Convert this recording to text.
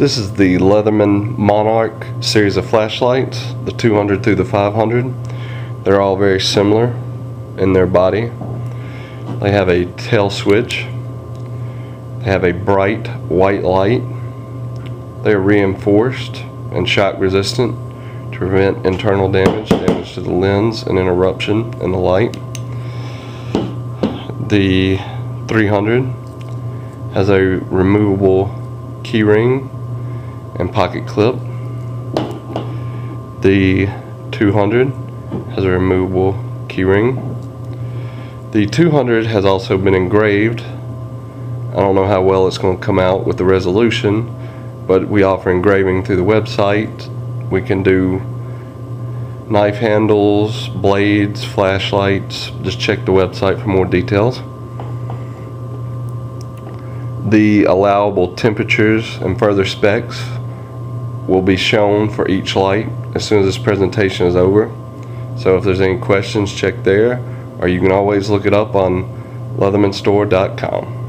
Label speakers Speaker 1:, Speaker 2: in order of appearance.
Speaker 1: This is the Leatherman Monarch series of flashlights, the 200 through the 500. They're all very similar in their body. They have a tail switch. They have a bright white light. They are reinforced and shock resistant to prevent internal damage to the lens and interruption in the light. The 300 has a removable key ring and pocket clip. The 200 has a removable key ring. The 200 has also been engraved. I don't know how well it's going to come out with the resolution, but we offer engraving through the website. We can do knife handles, blades, flashlights. Just check the website for more details. The allowable temperatures and further specs will be shown for each light as soon as this presentation is over. So if there's any questions, check there, or you can always look it up on LeathermanStore.com.